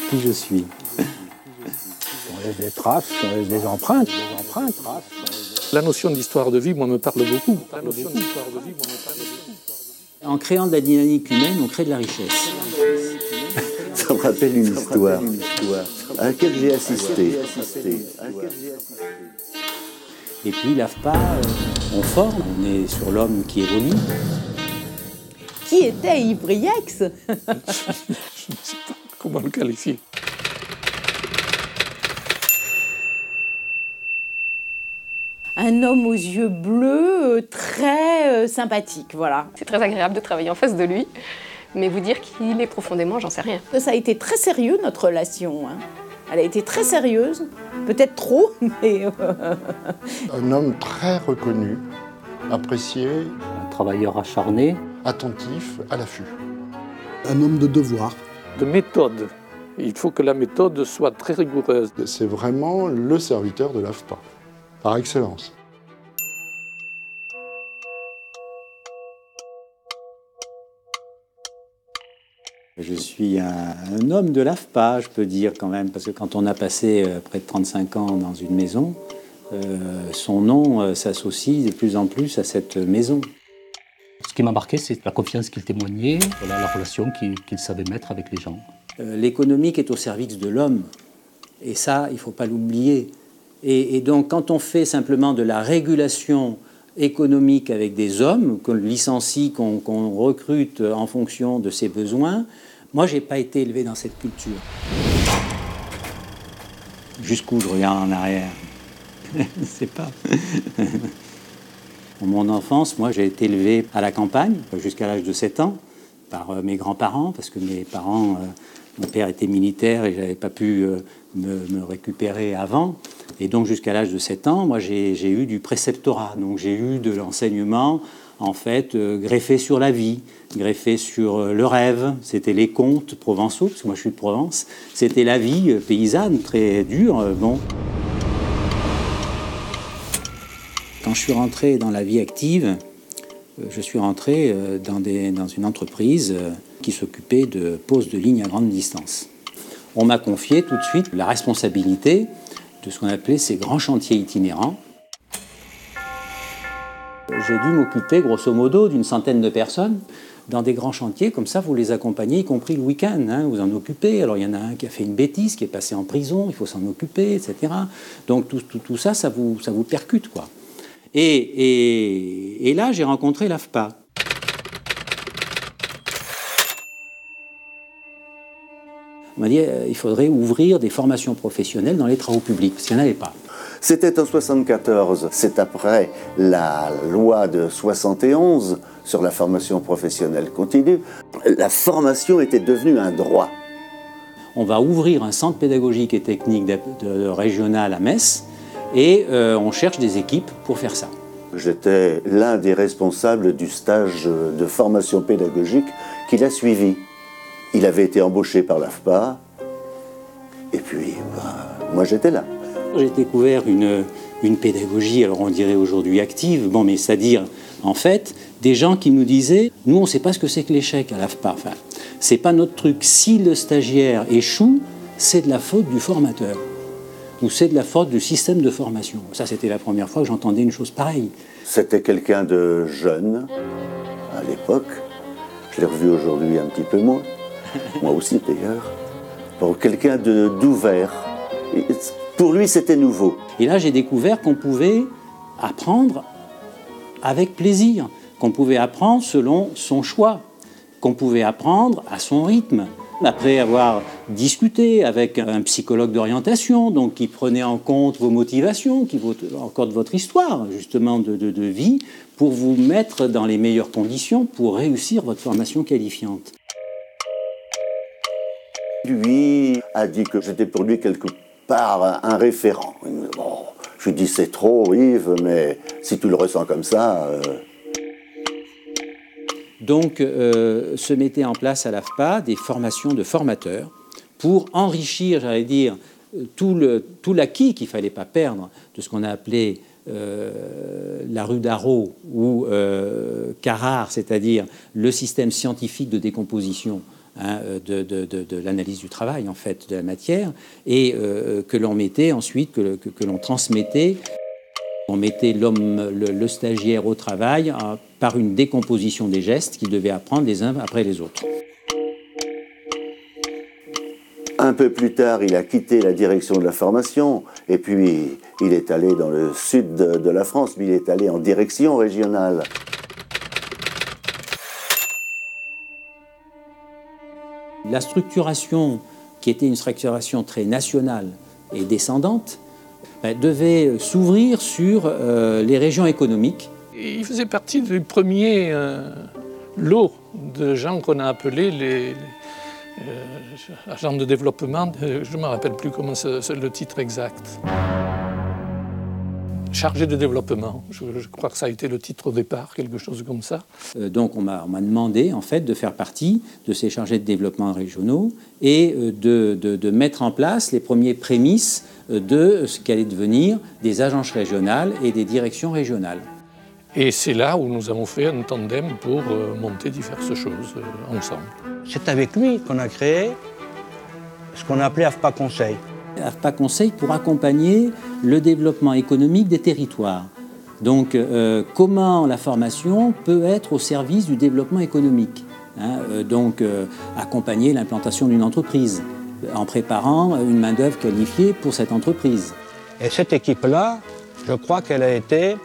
qui je suis. On laisse des traces, on laisse des empreintes. La notion d'histoire de vie, moi, me parle beaucoup. En créant de la dynamique humaine, on crée de la richesse. Ça me rappelle une histoire à laquelle j'ai assisté. Et puis l'AFPA, on forme, on est sur l'homme qui évolue. Qui était Yves Briex? Je ne sais pas comment le qualifier. Un homme aux yeux bleus, très sympathique, voilà. C'est très agréable de travailler en face de lui, mais vous dire qu'il est profondément, j'en sais rien. Ça a été très sérieux, notre relation. Hein. Elle a été très sérieuse, peut-être trop, mais... Un homme très reconnu, apprécié, Un travailleur acharné. attentif, à l'affût. Un homme de devoir. De méthode. Il faut que la méthode soit très rigoureuse. C'est vraiment le serviteur de l'AFPA, par excellence. Je suis un homme de l'AFPA, je peux dire quand même, parce que quand on a passé près de 35 ans dans une maison, son nom s'associe de plus en plus à cette maison. Ce qui m'a marqué, c'est la confiance qu'il témoignait, voilà, la relation qu'il savait mettre avec les gens. L'économique est au service de l'homme, et ça, il ne faut pas l'oublier. Et donc, quand on fait simplement de la régulation économique avec des hommes, qu'on licencie, qu'on recrute en fonction de ses besoins, moi, je n'ai pas été élevé dans cette culture. Jusqu'où je regarde en arrière, je ne sais pas. Dans mon enfance, moi, j'ai été élevé à la campagne jusqu'à l'âge de 7 ans par mes grands-parents, parce que mes parents, mon père était militaire et je n'avais pas pu me récupérer avant. Et donc, jusqu'à l'âge de 7 ans, moi, j'ai eu du préceptorat. Donc, j'ai eu de l'enseignement, en fait, greffé sur la vie, greffé sur le rêve. C'était les contes provençaux, parce que moi, je suis de Provence. C'était la vie paysanne, très dure, bon. Quand je suis rentré dans la vie active, je suis rentré dans une entreprise qui s'occupait de pose de lignes à grande distance. On m'a confié tout de suite la responsabilité de ce qu'on appelait ces grands chantiers itinérants. J'ai dû m'occuper grosso modo d'une centaine de personnes dans des grands chantiers, comme ça vous les accompagnez, y compris le week-end, hein, vous en occupez. Alors il y en a un qui a fait une bêtise, qui est passé en prison, il faut s'en occuper, etc. Donc tout ça, ça vous percute, quoi. Et là, j'ai rencontré l'AFPA. On m'a dit il faudrait ouvrir des formations professionnelles dans les travaux publics, parce qu'il n'y en avait pas. C'était en 1974, c'est après la loi de 71 sur la formation professionnelle continue. La formation était devenue un droit. On va ouvrir un centre pédagogique et technique régional à Metz, et on cherche des équipes pour faire ça. J'étais l'un des responsables du stage de formation pédagogique qu'il a suivi. Il avait été embauché par l'AFPA, et puis moi j'étais là. J'ai découvert une pédagogie, alors on dirait aujourd'hui active, bon, mais c'est-à-dire, en fait, des gens qui nous disaient « Nous, on ne sait pas ce que c'est que l'échec à l'AFPA. Enfin, c'est pas notre truc. Si le stagiaire échoue, c'est de la faute du formateur. Ou c'est de la faute du système de formation. » Ça, c'était la première fois que j'entendais une chose pareille. C'était quelqu'un de jeune, à l'époque. Je l'ai revu aujourd'hui un petit peu moins. Moi aussi, d'ailleurs. Pour quelqu'un d'ouvert. Pour lui, c'était nouveau. Et là, j'ai découvert qu'on pouvait apprendre avec plaisir, qu'on pouvait apprendre selon son choix, qu'on pouvait apprendre à son rythme. Après avoir discuté avec un psychologue d'orientation, donc qui prenait en compte vos motivations, qui encore de votre histoire, justement, de vie, pour vous mettre dans les meilleures conditions pour réussir votre formation qualifiante. Lui a dit que j'étais pour lui quelque part un référent. Bon, je lui dis c'est trop, Yves, mais si tu le ressens comme ça... Donc, se mettaient en place à l'AFPA des formations de formateurs pour enrichir, j'allais dire, tout l'acquis qu'il ne fallait pas perdre de ce qu'on a appelé la rue d'Arrault ou Carrare, c'est-à-dire le système scientifique de décomposition de l'analyse du travail, en fait, de la matière, et que l'on mettait ensuite, que l'on transmettait. On mettait le stagiaire au travail par une décomposition des gestes qu'il devait apprendre les uns après les autres. Un peu plus tard, il a quitté la direction de la formation et puis il est allé dans le sud de la France, mais il est allé en direction régionale. La structuration, qui était une structuration très nationale et descendante, devait s'ouvrir sur les régions économiques. Il faisait partie du premier lot de gens qu'on a appelés les agents de développement. Je ne me rappelle plus comment c'est le titre exact. Chargé de développement, je crois que ça a été le titre au départ, quelque chose comme ça. Donc on m'a demandé en fait de faire partie de ces chargés de développement régionaux et de mettre en place les premiers prémices de ce qu'allait devenir des agences régionales et des directions régionales. Et c'est là où nous avons fait un tandem pour monter diverses choses ensemble. C'est avec lui qu'on a créé ce qu'on appelait AFPA Conseil. AFPA Conseil pour accompagner le développement économique des territoires. Donc, comment la formation peut être au service du développement économique, accompagner l'implantation d'une entreprise en préparant une main-d'œuvre qualifiée pour cette entreprise. Et cette équipe-là, je crois qu'elle a été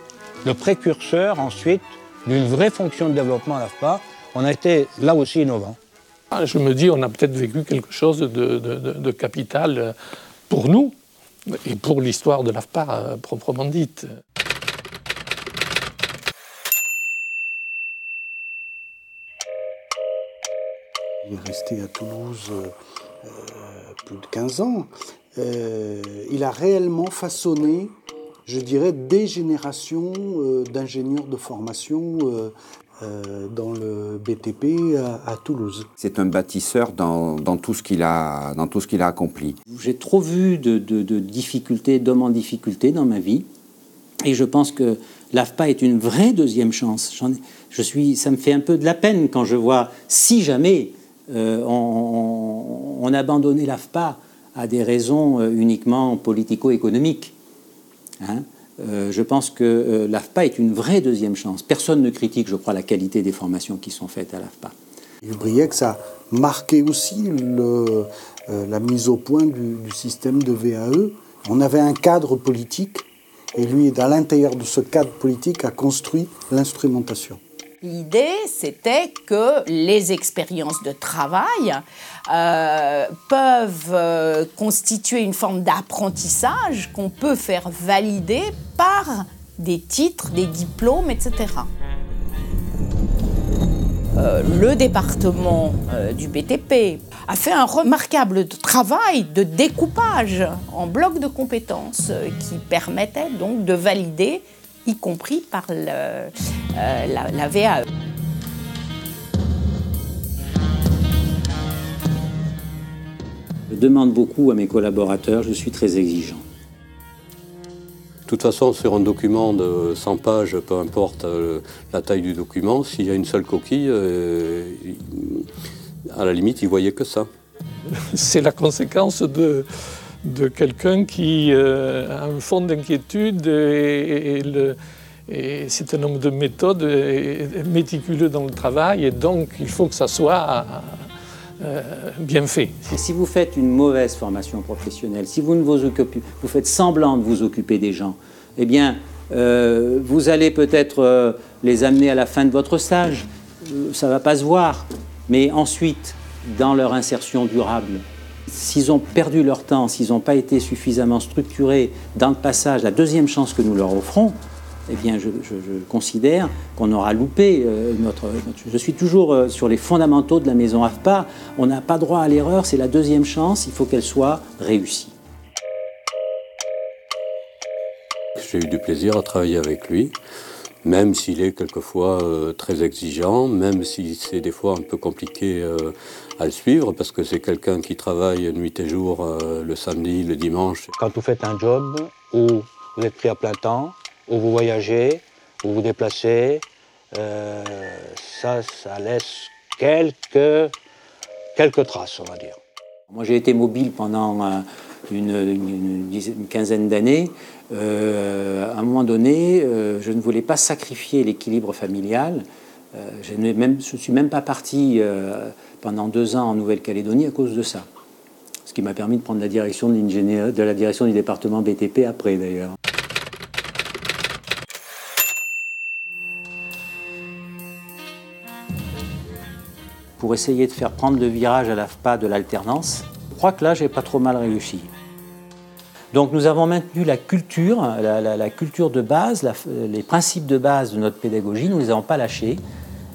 le précurseur ensuite d'une vraie fonction de développement à l'AFPA. On a été là aussi innovants. Je me dis, on a peut-être vécu quelque chose de capital pour nous et pour l'histoire de l'AFPA proprement dite. Il est resté à Toulouse plus de 15 ans. Il a réellement façonné, je dirais, des générations d'ingénieurs de formation dans le BTP à Toulouse. C'est un bâtisseur dans tout ce qu'il a accompli. J'ai trop vu de difficultés, d'hommes en difficulté dans ma vie, et je pense que l'AFPA est une vraie deuxième chance. Ça me fait un peu de la peine quand je vois, si jamais on abandonnait l'AFPA à des raisons uniquement politico-économiques. Je pense que l'AFPA est une vraie deuxième chance. Personne ne critique, je crois, la qualité des formations qui sont faites à l'AFPA. Il brillait que ça marquait aussi la mise au point du système de VAE. On avait un cadre politique et lui, à l'intérieur de ce cadre politique, a construit l'instrumentation. L'idée, c'était que les expériences de travail peuvent constituer une forme d'apprentissage qu'on peut faire valider par des titres, des diplômes, etc. Le département du BTP a fait un remarquable travail de découpage en blocs de compétences qui permettait donc de valider, y compris par la VAE. Je demande beaucoup à mes collaborateurs, je suis très exigeant. De toute façon, sur un document de 100 pages, peu importe la taille du document, s'il y a une seule coquille, à la limite, il ne voyait que ça. C'est la conséquence de quelqu'un qui a un fond d'inquiétude et c'est un homme de méthode, méticuleux dans le travail, et donc il faut que ça soit bien fait. Si vous faites une mauvaise formation professionnelle, si vous vous faites semblant de vous occuper des gens, eh bien, vous allez peut-être les amener à la fin de votre stage, ça ne va pas se voir, mais ensuite, dans leur insertion durable, s'ils ont perdu leur temps, s'ils n'ont pas été suffisamment structurés dans le passage, la deuxième chance que nous leur offrons, eh bien, je considère qu'on aura loupé notre... Je suis toujours sur les fondamentaux de la maison AFPA. On n'a pas droit à l'erreur, c'est la deuxième chance, il faut qu'elle soit réussie. J'ai eu du plaisir à travailler avec lui, même s'il est quelquefois très exigeant, même si c'est des fois un peu compliqué à le suivre, parce que c'est quelqu'un qui travaille nuit et jour, le samedi, le dimanche. Quand vous faites un job où vous êtes pris à plein temps, où vous voyagez, où vous vous déplacez, ça laisse quelques quelques traces, on va dire. Moi, j'ai été mobile pendant une quinzaine d'années. À un moment donné, je ne voulais pas sacrifier l'équilibre familial. Je ne suis même pas parti pendant 2 ans en Nouvelle-Calédonie à cause de ça. Ce qui m'a permis de prendre la direction de la direction du département BTP après, d'ailleurs. Pour essayer de faire prendre le virage à l'AFPA de l'alternance, je crois que là, j'ai pas trop mal réussi. Donc nous avons maintenu la culture, la culture de base, les principes de base de notre pédagogie, nous ne les avons pas lâchés,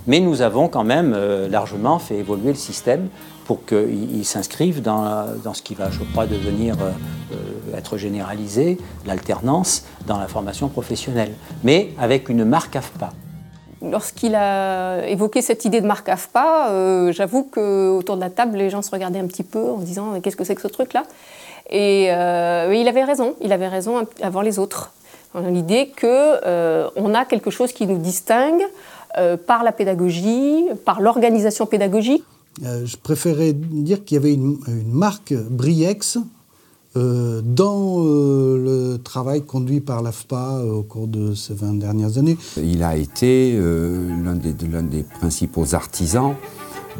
mais nous avons quand même largement fait évoluer le système pour qu'il s'inscrive dans ce qui va, je crois, devenir être généralisé, l'alternance dans la formation professionnelle, mais avec une marque AFPA. Lorsqu'il a évoqué cette idée de marque AFPA, j'avoue qu'autour de la table, les gens se regardaient un petit peu en disant « qu'est-ce que c'est que ce truc-là » Et il avait raison avant les autres. L'idée qu'on a quelque chose qui nous distingue par la pédagogie, par l'organisation pédagogique. Je préférais dire qu'il y avait une marque Briex dans le travail conduit par l'AFPA au cours de ces 20 dernières années. Il a été l'un des principaux artisans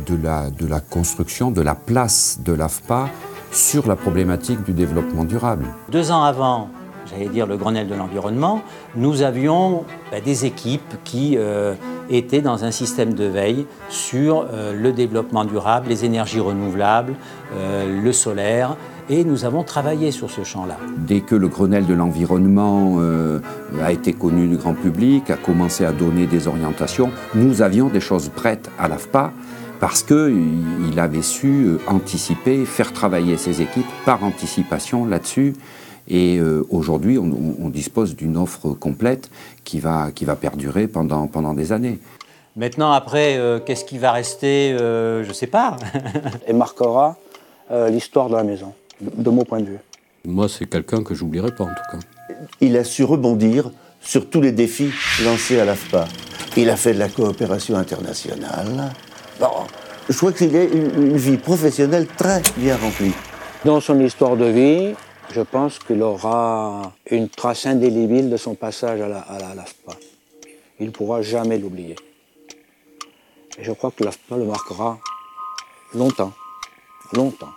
de la construction de la place de l'AFPA sur la problématique du développement durable. 2 ans avant, j'allais dire le Grenelle de l'environnement, nous avions des équipes qui étaient dans un système de veille sur le développement durable, les énergies renouvelables, le solaire, et nous avons travaillé sur ce champ-là. Dès que le Grenelle de l'environnement a été connu du grand public, a commencé à donner des orientations, nous avions des choses prêtes à l'AFPA parce qu'il avait su anticiper, faire travailler ses équipes par anticipation là-dessus. Et aujourd'hui, on dispose d'une offre complète qui va perdurer pendant des années. Maintenant, après, qu'est-ce qui va rester je ne sais pas. Et marquera l'histoire de la maison, de mon point de vue. Moi, c'est quelqu'un que j'oublierai pas, en tout cas. Il a su rebondir sur tous les défis lancés à l'AFPA. Il a fait de la coopération internationale. Bon, je crois qu'il a une vie professionnelle très bien remplie. Dans son histoire de vie, je pense qu'il aura une trace indélébile de son passage à l'AFPA. Il ne pourra jamais l'oublier. Et je crois que l'AFPA le marquera longtemps, longtemps.